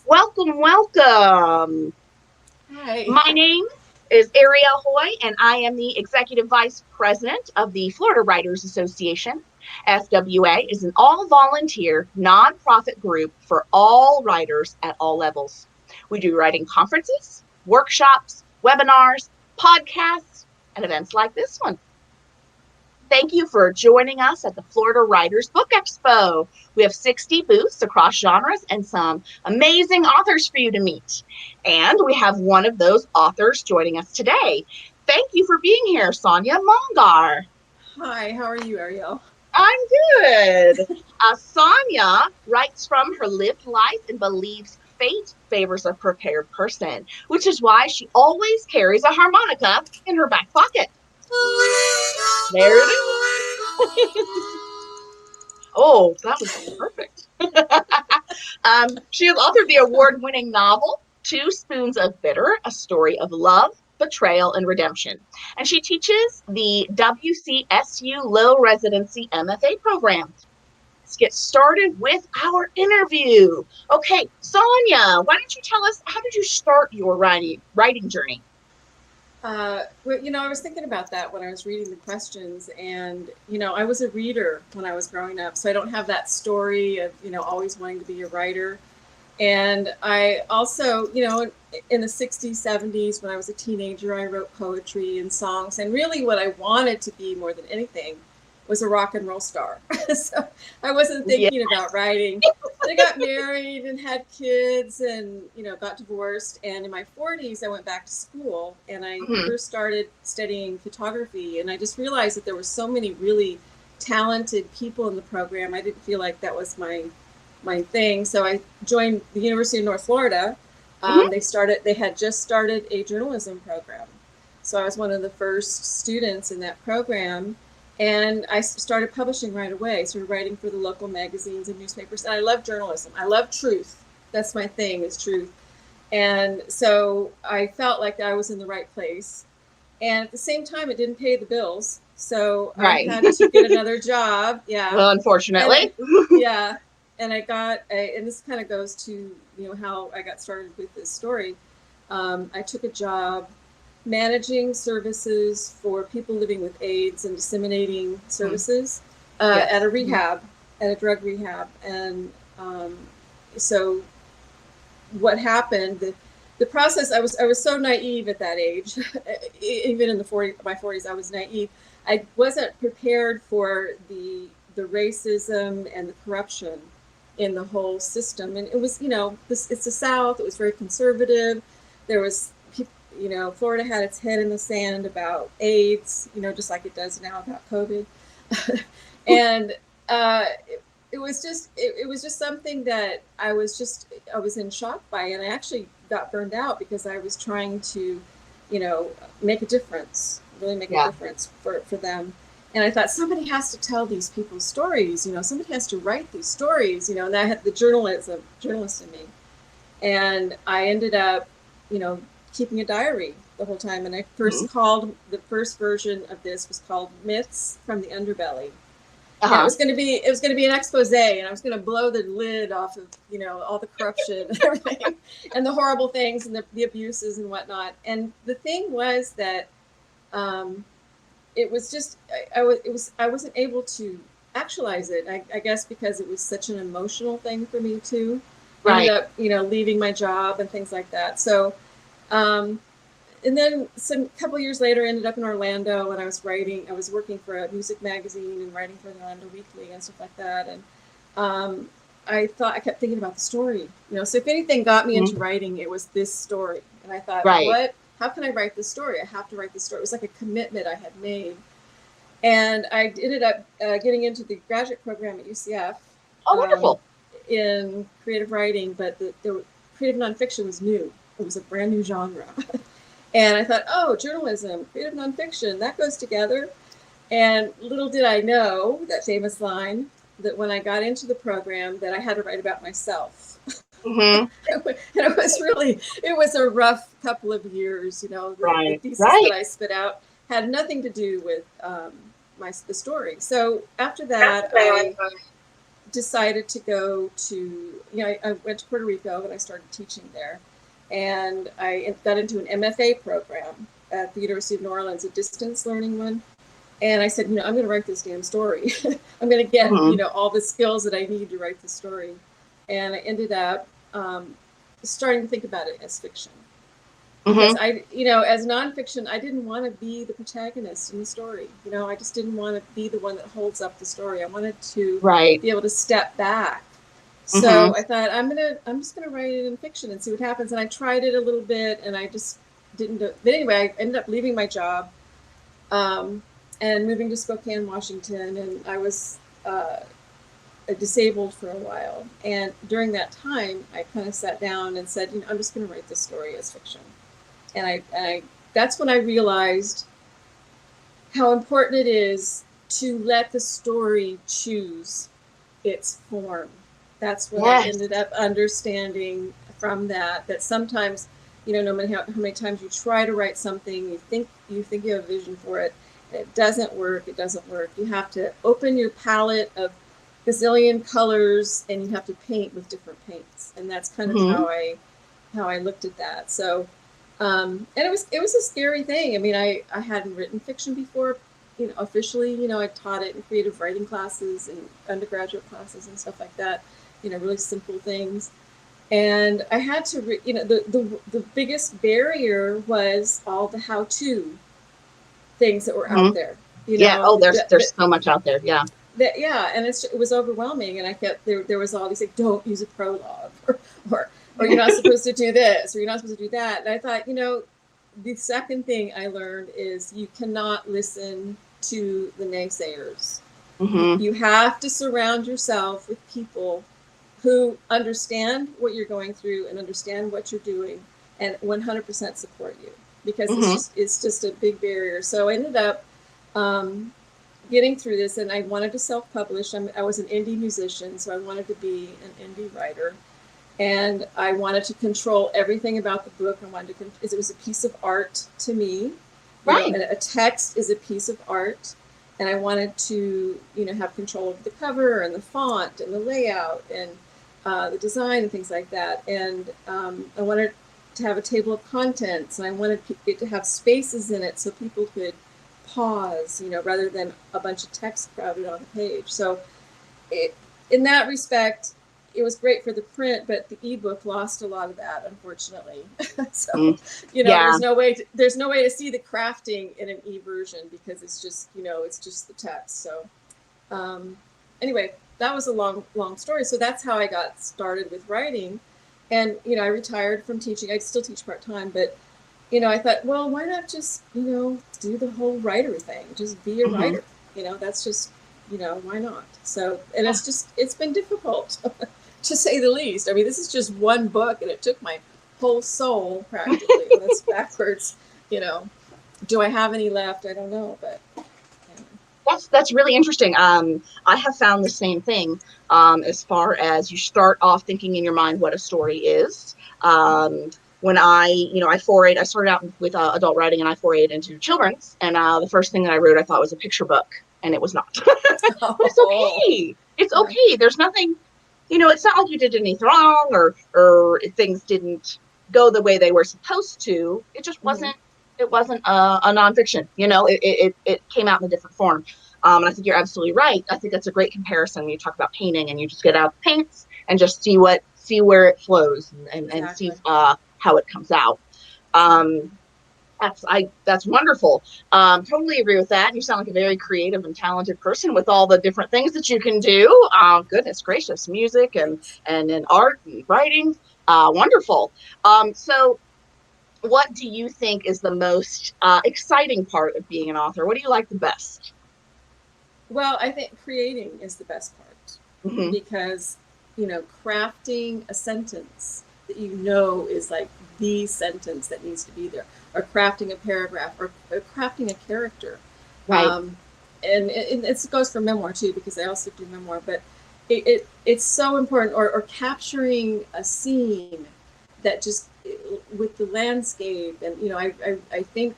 Welcome, welcome. Hi. My name is Ariel Hoy, and I am the Executive Vice President of the Florida Writers Association. FWA is an all-volunteer, nonprofit group for all writers at all levels. We do writing conferences, workshops, webinars, podcasts, and events like this one. Thank you for joining us at the Florida Writers Book Expo. We have 60 booths across genres and some amazing authors for you to meet. And we have one of those authors joining us today. Thank you for being here, Sonja Mongar. Hi, how are you, Ariel? I'm good. Sonja writes from her lived life and believes fate favors a prepared person, which is why she always carries a harmonica in her back pocket. There it is. Oh, that was perfect. She has authored the award-winning novel, Two Spoons of Bitter, a story of love, betrayal, and redemption. And she teaches the WCSU Low Residency MFA program. Let's get started with our interview. Okay, Sonja, why don't you tell us, how did you start your writing journey? I was thinking about that when I was reading the questions, and I was a reader when I was growing up, so I don't have that story of always wanting to be a writer. And I also, in the 60s, 70s, when I was a teenager, I wrote poetry and songs, and really what I wanted to be more than anything was a rock and roll star. So I wasn't thinking about writing. I got married and had kids and, got divorced. And in my 40s, I went back to school and I first started studying photography. And I just realized that there were so many really talented people in the program. I didn't feel like that was my thing. So I joined the University of North Florida. They had just started a journalism program. So I was one of the first students in that program. And I started publishing right away, started writing for the local magazines and newspapers. And I love journalism. I love truth. That's my thing, is truth. And so I felt like I was in the right place. And at the same time, it didn't pay the bills. So I had to get another job. Yeah. Well, unfortunately. Yeah. And and this kind of goes to, how I got started with this story. I took a job managing services for people living with AIDS and disseminating services at a rehab, at a drug rehab. And so what happened, the process, I was so naive at that age. Even in my 40s, I was naive. I wasn't prepared for the racism and the corruption in the whole system. And it was, it's the South. It was very conservative. There was Florida had its head in the sand about AIDS, just like it does now about COVID. And it was just something that I was in shock by. And I actually got burned out because I was trying to, make a difference, really make a difference for them. And I thought, somebody has to tell these people's stories, somebody has to write these stories, and I had the journalist in me. And I ended up, keeping a diary the whole time. And I first called, the first version of this was called Myths from the Underbelly. And it was going to be an expose, and I was going to blow the lid off of, all the corruption and everything and the horrible things and the abuses and whatnot. And the thing was that it was just, I wasn't able to actualize it. I guess because it was such an emotional thing for me too. Ended up, leaving my job and things like that. So, and then some couple years later, I ended up in Orlando, and I was working for a music magazine and writing for the Orlando Weekly and stuff like that. And I kept thinking about the story, so if anything got me into writing, it was this story. And I thought, how can I write this story? I have to write this story. It was like a commitment I had made. And I ended up getting into the graduate program at UCF. Oh, wonderful. In creative writing, but the creative nonfiction was new. It was a brand new genre. And I thought, oh, journalism, creative nonfiction, that goes together. And little did I know, that famous line, that when I got into the program, that I had to write about myself. And it was a rough couple of years, the thesis that I spit out had nothing to do with the story. So after that, decided to go to, I went to Puerto Rico and I started teaching there. And I got into an MFA program at the University of New Orleans, a distance learning one. And I said, I'm going to write this damn story. I'm going to get, Mm-hmm. all the skills that I need to write the story. And I ended up starting to think about it as fiction. Because Mm-hmm. as nonfiction, I didn't want to be the protagonist in the story. I just didn't want to be the one that holds up the story. I wanted to Right. be able to step back. Mm-hmm. So I thought I'm just gonna write it in fiction and see what happens. And I tried it a little bit, and I just didn't do it. But anyway, I ended up leaving my job and moving to Spokane, Washington, and I was disabled for a while. And during that time, I kind of sat down and said, I'm just going to write this story as fiction. And I that's when I realized how important it is to let the story choose its form. That's what I Yes. ended up understanding from that sometimes, no matter how many times you try to write something, you think you have a vision for it, and it doesn't work. You have to open your palette of gazillion colors, and you have to paint with different paints. And that's kind of Mm-hmm. how I looked at that. So and it was a scary thing. I mean, I hadn't written fiction before, officially. I taught it in creative writing classes and undergraduate classes and stuff like that. Really simple things. And I had to, the biggest barrier was all the how-to things that were Mm-hmm. out there. Yeah. Oh, there's so much out there. Yeah. Yeah, and it was overwhelming, and I kept there was all these like, don't use a prologue, or you're not supposed to do this, or you're not supposed to do that. And I thought, the second thing I learned is you cannot listen to the naysayers. Mm-hmm. You have to surround yourself with people who understand what you're going through and understand what you're doing and 100% support you, because Mm-hmm. it's just a big barrier. So I ended up getting through this, and I wanted to self-publish. I was an indie musician, so I wanted to be an indie writer, and I wanted to control everything about the book. I wanted to, it was a piece of art to me. Right. A text is a piece of art, and I wanted to, have control of the cover and the font and the layout and the design and things like that. And I wanted to have a table of contents, and I wanted it to have spaces in it so people could pause, rather than a bunch of text crowded on the page. So in that respect, it was great for the print, but the ebook lost a lot of that, unfortunately. So, Mm. Yeah. there's no way to see the crafting in an e-version, because it's just, it's just the text. So anyway, that was a long story. So that's how I got started with writing. And, I retired from teaching. I still teach part-time, but I thought, well, why not just, do the whole writer thing? Just be a Mm-hmm. writer. That's just, why not? So, and it's been difficult to say the least. I mean, this is just one book, and it took my whole soul practically. That's backwards. You know, do I have any left? I don't know, but yeah. That's really interesting. I have found the same thing. As far as you start off thinking in your mind what a story is. When I started out with adult writing, and I forayed into children's. And the first thing that I wrote, I thought was a picture book, and it was not. But it's Oh, okay. It's yeah. okay. There's nothing. It's not like you did anything wrong, or things didn't go the way they were supposed to. It just Mm-hmm. wasn't. It wasn't a nonfiction. It came out in a different form. And I think you're absolutely right. I think that's a great comparison when you talk about painting, and you just get out the paints and just see where it flows, and see Exactly. how it comes out. Exactly. Um, that's wonderful. Totally agree with that. You sound like a very creative and talented person with all the different things that you can do. Goodness gracious, music Thanks. and art and writing. Wonderful. So what do you think is the most exciting part of being an author? What do you like the best? Well, I think creating is the best part, Mm-hmm. because, crafting a sentence that is like the sentence that needs to be there, or crafting a paragraph, or crafting a character. Right. Um, and it goes for memoir too, because I also do memoir, but it's so important, or capturing a scene that just with the landscape. And, I think,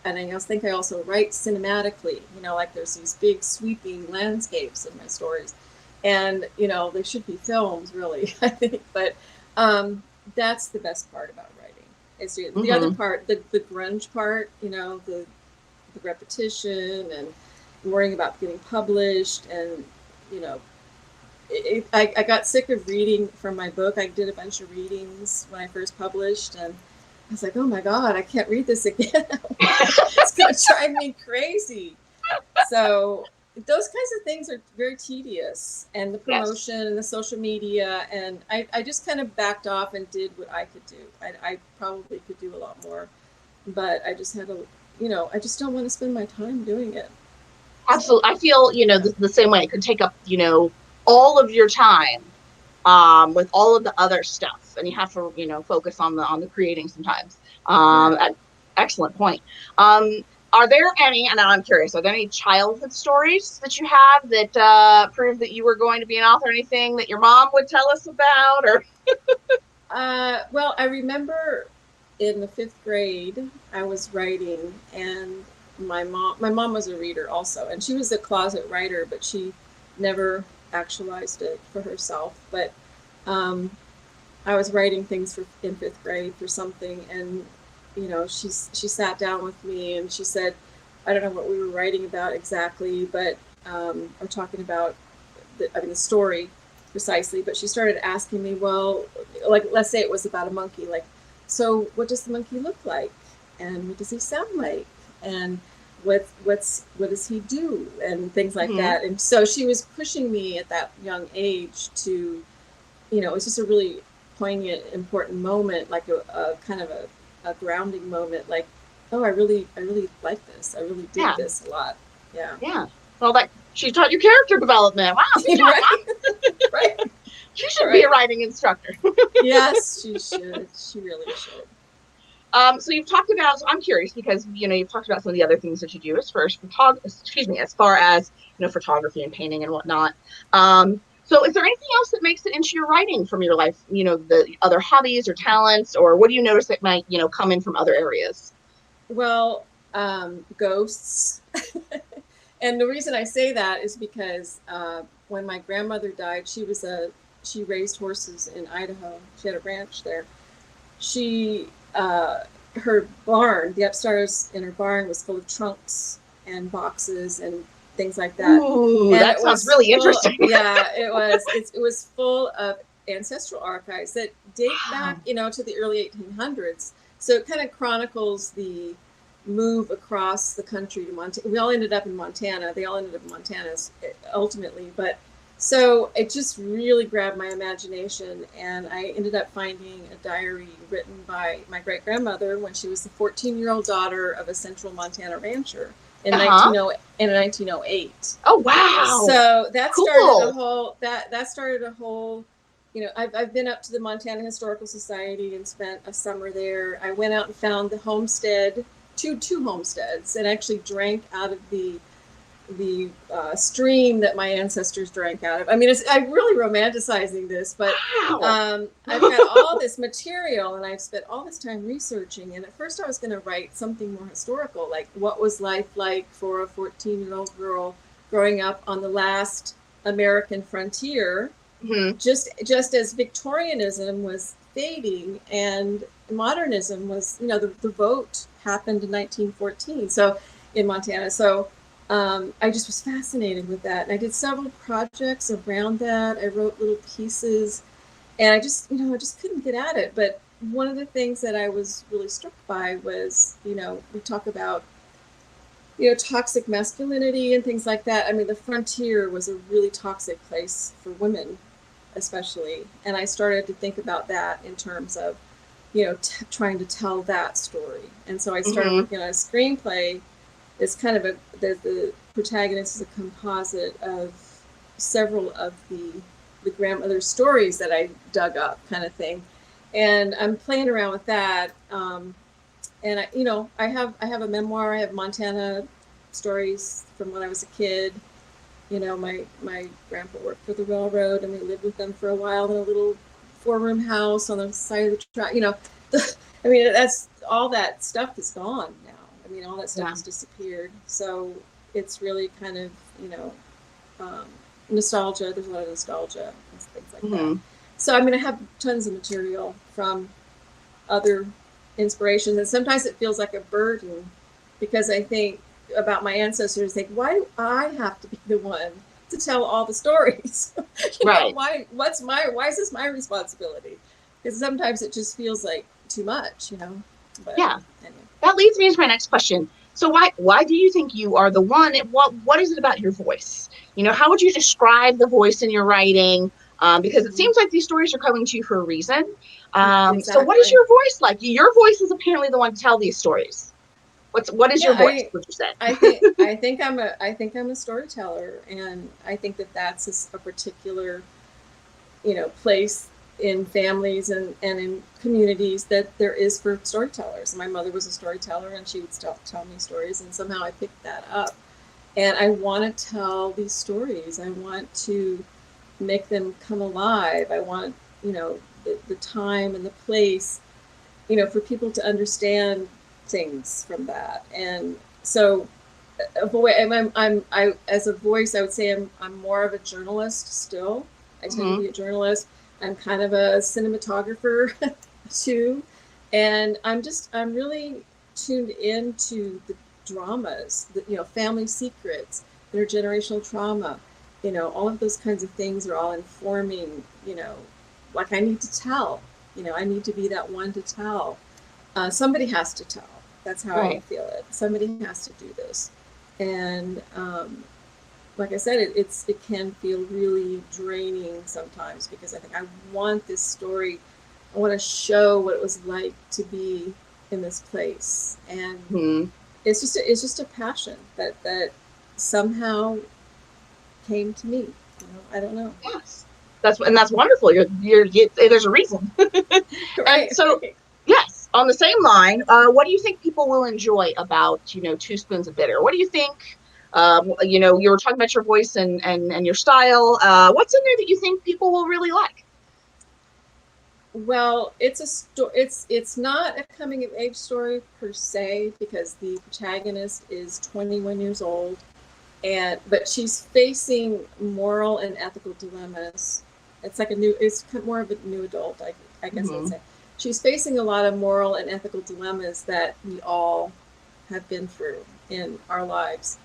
and I also write cinematically, like there's these big sweeping landscapes in my stories. And, there should be films really, I think, but that's the best part about writing. It's the other part, the grunge part, the repetition and worrying about getting published. And, I got sick of reading from my book. I did a bunch of readings when I first published, and I was like, oh my God, I can't read this again. It's going to drive me crazy. So those kinds of things are very tedious, and the promotion and the social media. And I just kind of backed off and did what I could do. I probably could do a lot more, but I just had I just don't want to spend my time doing it. Absolutely. I feel, the same way. It could take up, all of your time with all of the other stuff, and you have to, focus on the creating sometimes. Excellent point. Are there any, and I'm curious, are there any childhood stories that you have that prove that you were going to be an author? Anything that your mom would tell us about? Or well, I remember in the 5th grade, I was writing, and my mom was a reader also, and she was a closet writer, but she never actualized it for herself. But I was writing things in 5th grade for something, and she sat down with me and she said, I don't know what we were writing about exactly, but I'm talking about the story precisely. But she started asking me, well, like, let's say it was about a monkey, like, so what does the monkey look like, and what does he sound like, and what does he do, and things like that. And so she was pushing me at that young age to, it was just a really poignant, important moment, like a kind of a grounding moment, like, oh, I really like this. I really dig this a lot. Yeah. Well, she taught you character development. Wow. Right. Right. She should be a writing instructor. Yes, she should. She really should. So you've talked about, so I'm curious because, you've talked about some of the other things that you do as far as photography and painting and whatnot. So is there anything else that makes it into your writing from your life? The other hobbies or talents, or what do you notice that might, come in from other areas? Well, ghosts. And the reason I say that is because when my grandmother died, she raised horses in Idaho. She had a ranch there. Her barn, the upstairs in her barn, was full of trunks and boxes and things like that. Ooh, and that sounds really interesting. Yeah, it was. It was full of ancestral archives that date back, to the early 1800s. So it kind of chronicles the move across the country to Montana. We all ended up in Montana. They all ended up in Montana ultimately, but so it just really grabbed my imagination, and I ended up finding a diary written by my great-grandmother when she was the 14-year-old daughter of a central Montana rancher in 1908. Oh, wow. So that started that started a whole, I've been up to the Montana Historical Society and spent a summer there. I went out and found the homestead, two homesteads, and actually drank out of the stream that my ancestors drank out of. I mean, I'm really romanticizing this, but I've got all this material, and I've spent all this time researching. And at first I was going to write something more historical, like what was life like for a 14-year-old girl growing up on the last American frontier, just as Victorianism was fading and modernism was, the vote happened in 1914, so in Montana. So I just was fascinated with that, and I did several projects around that. I wrote little pieces, and I just couldn't get at it. But one of the things that I was really struck by was, we talk about, toxic masculinity and things like that. I mean, the frontier was a really toxic place for women, especially, and I started to think about that in terms of, trying to tell that story. And so I started working on a screenplay. It's kind of the protagonist is a composite of several of the grandmother stories that I dug up, kind of thing. And I'm playing around with that. And I have a memoir. I have Montana stories from when I was a kid. My grandpa worked for the railroad, and we lived with them for a while in a little 4-room house on the side of the track. That's all that stuff is gone now. I mean, all that stuff has disappeared. So it's really kind of, nostalgia. There's a lot of nostalgia and things like that. Mm-hmm. So I mean, I have tons of material from other inspirations, and sometimes it feels like a burden because I think about my ancestors. Think, why do I have to be the one to tell all the stories? Right. Why is this my responsibility? Because sometimes it just feels like too much, But Yeah. anyway. That leads me into my next question. So why do you think you are the one? And what is it about your voice? How would you describe the voice in your writing? Because it Mm-hmm. seems like these stories are coming to you for a reason. So what is Exactly. your voice like? Your voice is apparently the one to tell these stories. What is Yeah, your voice? Would you say? I think I'm a storyteller, and I think that that's a particular place in families and in communities that there is for storytellers. My mother was a storyteller, and she would tell me stories, and somehow I picked that up. And I want to tell these stories. I want to make them come alive. I want the time and the place for people to understand things from that. And so a voice, as a voice, I would say I'm more of a journalist still. I tend to Mm-hmm. be a journalist. I'm kind of a cinematographer too. And I'm really tuned into the dramas, family secrets, intergenerational trauma, all of those kinds of things are all informing, like I need to tell, I need to be that one to tell. Somebody has to tell. That's how I Right. feel it. Somebody has to do this. And like I said, it can feel really draining sometimes because I think I want this story. I want to show what it was like to be in this place, and Mm-hmm. it's just a passion that somehow came to me. I don't know. Yes. That's wonderful. There's a reason. And Right, so, right. yes, on the same line, what do you think people will enjoy about, Two Spoons of Bitter? What do you think? You were talking about your voice and your style. What's in there that you think people will really like? Well, it's not a coming of age story per se because the protagonist is 21 years old, but she's facing moral and ethical dilemmas. It's more of a new adult, I guess I would Mm-hmm. say. She's facing a lot of moral and ethical dilemmas that we all have been through in our lives,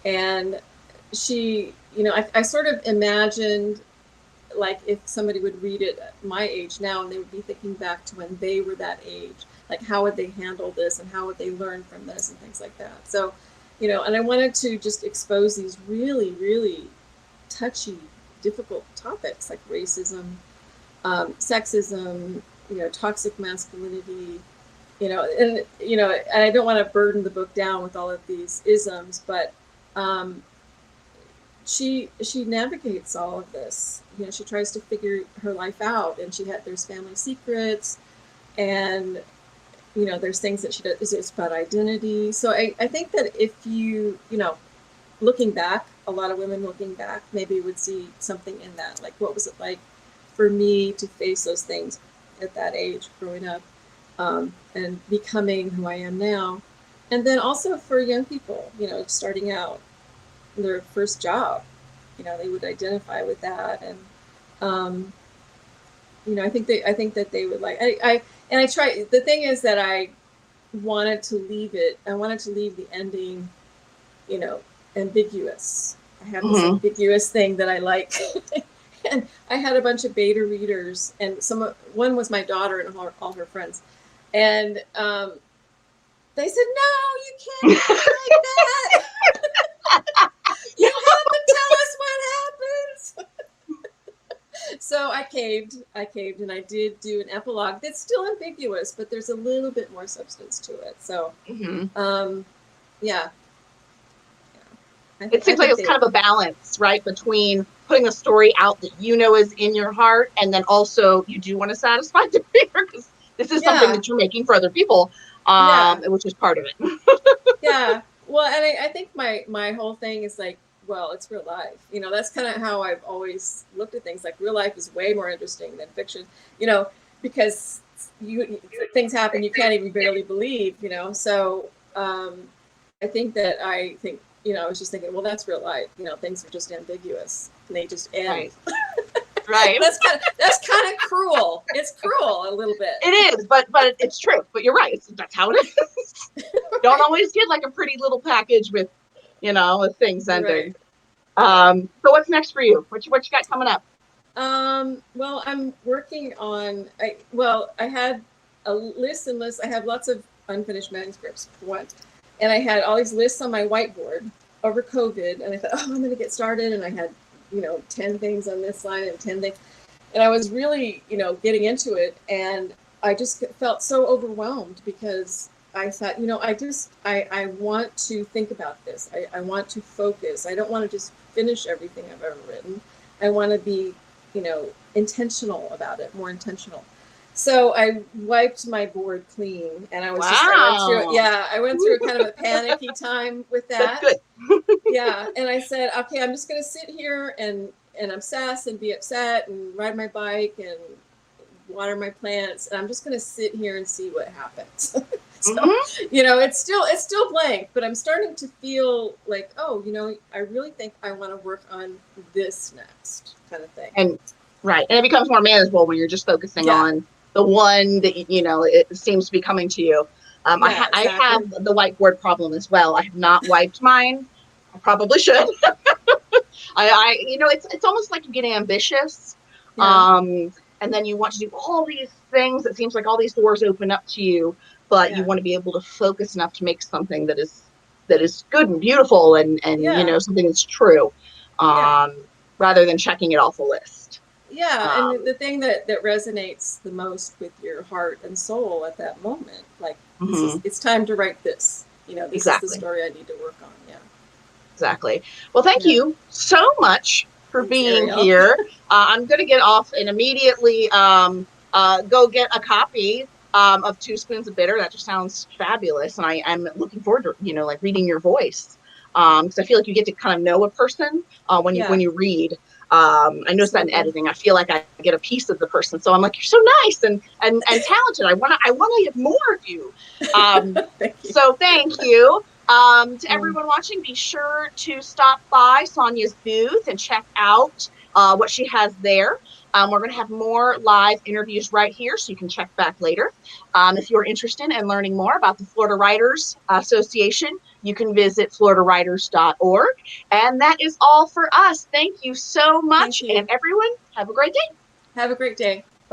and I sort of imagined like if somebody would read it at my age now and they would be thinking back to when they were that age, like how would they handle this and how would they learn from this and things like that. So and I wanted to just expose these really really touchy, difficult topics like racism, sexism, toxic masculinity, and I don't want to burden the book down with all of these isms, but um, she navigates all of this. She tries to figure her life out, and there's family secrets, and there's things that she does. It's about identity. So I think that if looking back, a lot of women looking back maybe would see something in that. Like, what was it like for me to face those things at that age, growing up, and becoming who I am now, and then also for young people, starting out their first job, they would identify with that. And um, I think that they would like. I try. The thing is that I wanted to leave the ending, you know, ambiguous. I have this Mm-hmm. ambiguous thing that I like. And I had a bunch of beta readers, and one was my daughter and all her friends, and they said, "No, you can't end it like that. You have to tell us what happens." So I caved, and I did do an epilogue that's still ambiguous, but there's a little bit more substance to it. So, Mm-hmm. um, yeah, It I seems like think it's they, kind of a balance, right, between putting a story out that is in your heart, and then also you do want to satisfy the reader because this is something yeah, that you're making for other people, yeah, which is part of it. yeah. Well, and I think my whole thing is like, well, it's real life. That's kind of how I've always looked at things. Like real life is way more interesting than fiction. Because things happen you can't even barely believe. So I think I was just thinking, well, that's real life. Things are just ambiguous and they just end. Right. Right. That's kind of cruel. It's cruel a little bit. It is, but it's true. But you're right. That's how it is. Don't always get like a pretty little package with, with things ending. Right. So what's next for you? What you got coming up? Well, I'm working on. I had a list and list. I have lots of unfinished manuscripts for one, and I had all these lists on my whiteboard over COVID, and I thought, oh, I'm going to get started, and I had 10 things on this line and 10 things. And I was really, getting into it. And I just felt so overwhelmed because I thought, I want to think about this. I want to focus. I don't want to just finish everything I've ever written. I want to be, intentional about it, more intentional. So I wiped my board clean, and I was I went through a kind of a panicky time with that. That's good. Yeah. And I said, okay, I'm just going to sit here and obsess and be upset and ride my bike and water my plants. And I'm just going to sit here and see what happens. So, it's still blank, but I'm starting to feel like, oh, I really think I want to work on this next kind of thing. And it becomes more manageable when you're just focusing on the one that, it seems to be coming to you. Exactly. I have the whiteboard problem as well. I have not wiped mine. I probably should. It's almost like you get ambitious. Yeah. And then you want to do all these things. It seems like all these doors open up to you, but you want to be able to focus enough to make something that is good and beautiful and something that's true, rather than checking it off a list. Yeah. And the thing that resonates the most with your heart and soul at that moment, like it's time to write this, this is the story I need to work on. Yeah. Exactly. Well, thank you so much for being here. I'm going to get off and immediately go get a copy of 2 Spoons of Bitter. That just sounds fabulous. And I'm looking forward to, reading your voice. Because I feel like you get to kind of know a person when you read. I notice that in editing. I feel like I get a piece of the person. So I'm like, you're so nice and talented. I want to have more of you. Thank you. So thank you. To everyone watching, be sure to stop by Sonja's booth and check out what she has there. We're going to have more live interviews right here, so you can check back later. If you're interested in learning more about the Florida Writers Association, you can visit floridawriters.org. And that is all for us. Thank you so much. And everyone, have a great day. Have a great day.